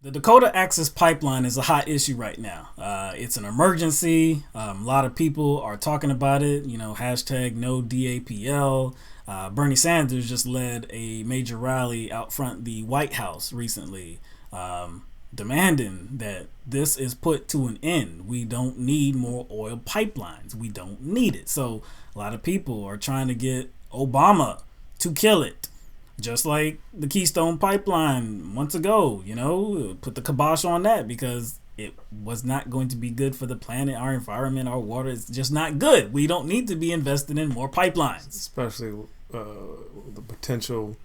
The Dakota Access Pipeline is a hot issue right now. It's an emergency. A lot of people are talking about it. Hashtag no DAPL. Bernie Sanders just led a major rally out front the White House recently, demanding that this is put to an end. We don't need more oil pipelines. We don't need it. So a lot of people are trying to get Obama to kill it. Just like the Keystone Pipeline months ago, put the kibosh on that because it was not going to be good for the planet, our environment, our water. It's just not good. We don't need to be invested in more pipelines. Especially the potential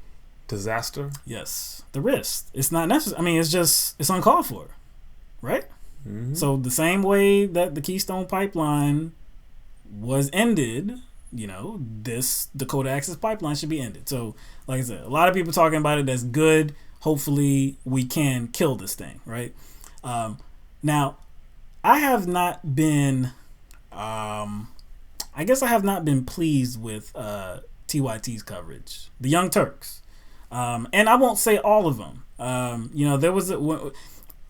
disaster. Yes. The risk. It's not necessary. I mean, it's uncalled for, right? Mm-hmm. So the same way that the Keystone Pipeline was ended, this Dakota Access Pipeline should be ended. So, like I said, a lot of people talking about it. That's good. Hopefully, we can kill this thing, right? Now, I have not been, I have not been pleased with TYT's coverage, the Young Turks, and I won't say all of them. There was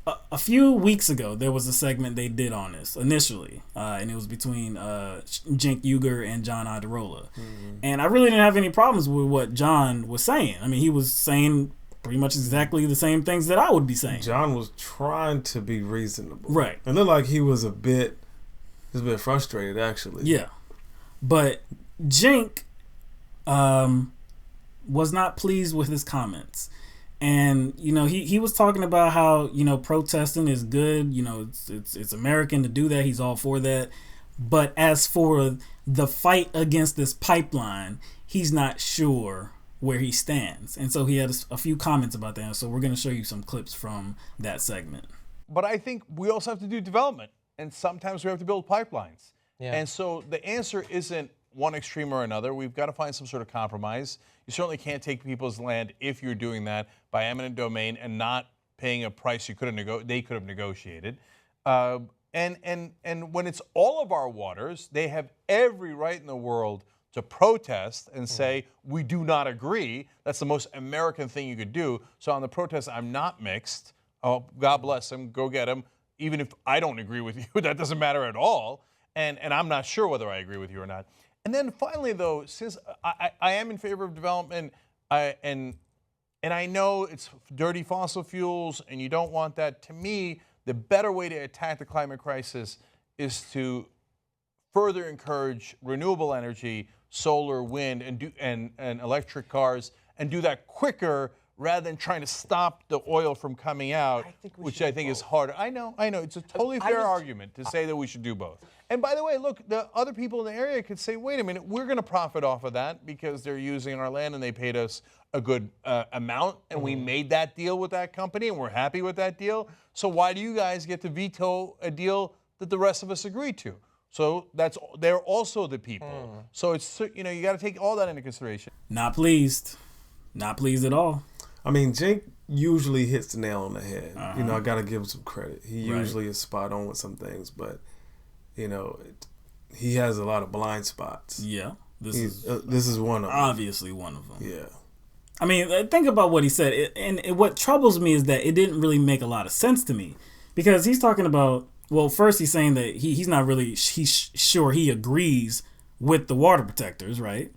a few weeks ago, there was a segment they did on this initially, and it was between Cenk Uygur and John Adirola. Mm-hmm. And I really didn't have any problems with what John was saying. I mean, he was saying pretty much exactly the same things that I would be saying. John was trying to be reasonable. Right. It looked like he was a bit frustrated, actually. Yeah. But Cenk was not pleased with his comments. And, he was talking about how, protesting is good. It's American to do that. He's all for that. But as for the fight against this pipeline, he's not sure where he stands. And so he had a few comments about that. So we're going to show you some clips from that segment. But I think we also have to do development. And sometimes we have to build pipelines. Yeah. And so the answer isn't one extreme or another. We've got to find some sort of compromise. You certainly can't take people's land if you're doing that by eminent domain and not paying a price they could have negotiated. And when it's all of our waters, they have every right in the world to protest and say, we do not agree. That's the most American thing you could do. So on the protest, I'm not mixed. Oh, God bless them. Go get them. Even if I don't agree with you, that doesn't matter at all. And I'm not sure whether I agree with you or not. And then finally, though, since I am in favor of development, and I know it's dirty fossil fuels, and you don't want that. To me, the better way to attack the climate crisis is to further encourage renewable energy, solar, wind, and electric cars, and do that quicker rather than trying to stop the oil from coming out, which I think is harder. I know. It's a totally fair argument to say that we should do both. And by the way, look, the other people in the area could say, wait a minute, we're going to profit off of that because they're using our land and they paid us a good amount, and we made that deal with that company and we're happy with that deal. So why do you guys get to veto a deal that the rest of us agreed to? So they're also the people. So it's, you got to take all that into consideration. Not pleased. Not pleased at all. I mean, Cenk usually hits the nail on the head. I got to give him some credit. He usually is spot on with some things, but he has a lot of blind spots. Yeah, this is one of them. Obviously, one of them. Yeah. I mean, think about what he said, and what troubles me is that it didn't really make a lot of sense to me, because he's talking about. Well, first he's saying that he's not really sure he agrees with the water protectors, right?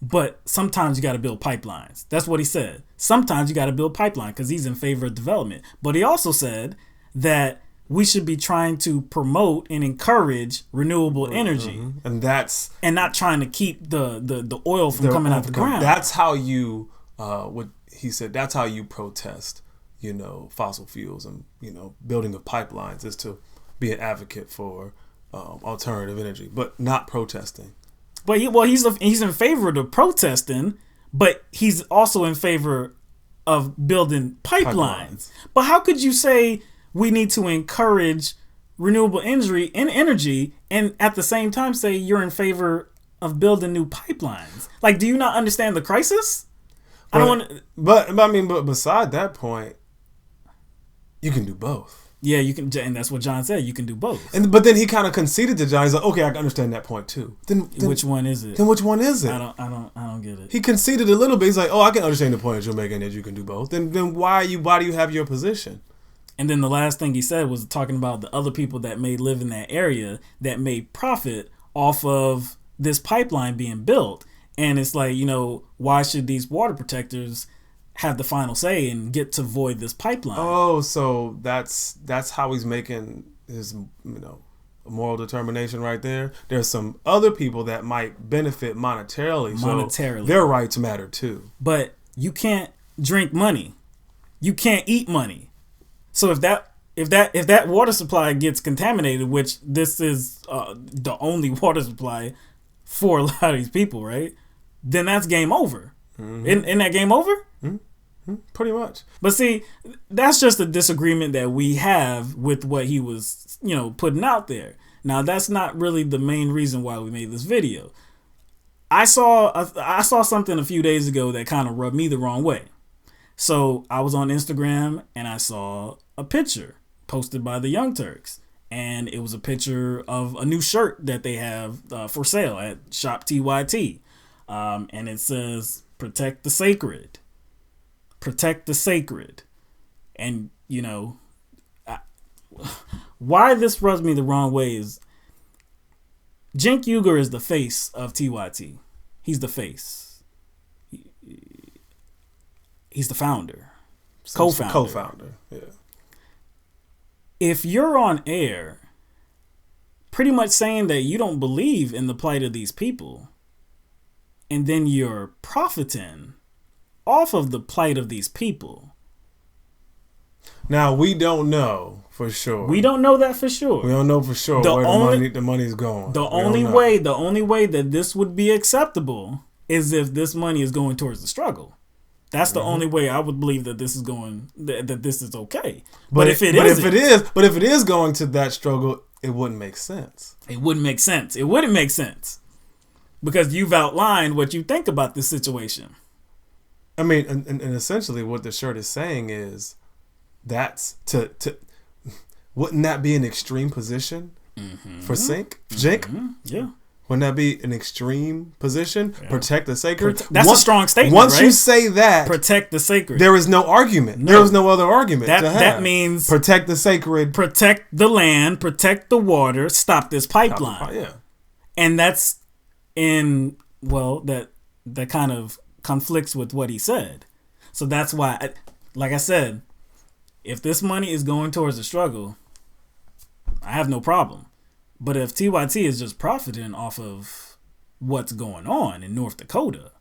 But sometimes you got to build pipelines. That's what he said. Sometimes you got to build pipelines because he's in favor of development. But he also said that we should be trying to promote and encourage renewable energy, and not trying to keep the oil from coming out the ground. That's how you what he said. That's how you protest, fossil fuels and building of pipelines is to be an advocate for alternative energy, but not protesting. But he's in favor of the protesting, but he's also in favor of building pipelines. But how could you say we need to encourage renewable energy and at the same time say you're in favor of building new pipelines? Like, do you not understand the crisis? But beside that point, you can do both. Yeah, you can, and that's what John said. You can do both. But then he kind of conceded to John. He's like, okay, I can understand that point too. Then which one is it? Then which one is it? I don't get it. He conceded a little bit. He's like, oh, I can understand the point that you're making that you can do both. Then why do you have your position? And then the last thing he said was talking about the other people that may live in that area that may profit off of this pipeline being built. And it's like, why should these water protectors have the final say and get to void this pipeline? Oh, so that's how he's making his moral determination right there. There's some other people that might benefit monetarily. So their rights matter too. But you can't drink money. You can't eat money. So if that water supply gets contaminated, which this is the only water supply for a lot of these people, right? Then that's game over. Mm-hmm. Isn't that game over? Mm-hmm. Pretty much. But see, that's just a disagreement that we have with what he was, putting out there. Now, that's not really the main reason why we made this video. I saw something a few days ago that kind of rubbed me the wrong way. So I was on Instagram and I saw a picture posted by the Young Turks. And it was a picture of a new shirt that they have for sale at Shop TYT. And it says, "Protect the sacred. Protect the sacred." And, why this rubs me the wrong way is Cenk Uygur is the face of TYT. He's the face. He's the founder. Co-founder. Yeah. If you're on air pretty much saying that you don't believe in the plight of these people, and then you're profiting off of the plight of these people. Now, we don't know for sure. We don't know that for sure. We don't know for sure where the money's going. The only way that this would be acceptable is if this money is going towards the struggle. That's the only way I would believe that this is going, that this is okay. But if it is going to that struggle, it wouldn't make sense. It wouldn't make sense. It wouldn't make sense. Because you've outlined what you think about this situation. I mean, and essentially what the shirt is saying is that's to wouldn't that be an extreme position for Cenk? Mm-hmm. Yeah. Wouldn't that be an extreme position? Yeah. Protect the sacred? That's a strong statement, Once you say that, protect the sacred, there is no argument. No. There is no other argument to have. That means protect the sacred. Protect the land, protect the water, stop this pipeline. Yeah. And that's that kind of conflicts with what he said. So that's why, like I said, if this money is going towards the struggle, I have no problem. But if TYT is just profiting off of what's going on in North Dakota,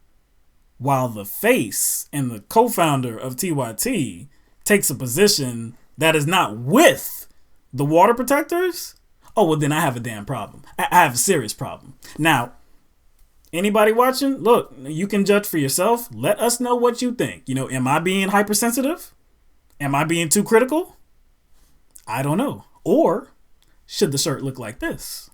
while the face and the co-founder of TYT takes a position that is not with the water protectors, then I have a damn problem. I have a serious problem. Now, anybody watching, look, you can judge for yourself. Let us know what you think. Am I being hypersensitive? Am I being too critical? I don't know. Or should the shirt look like this?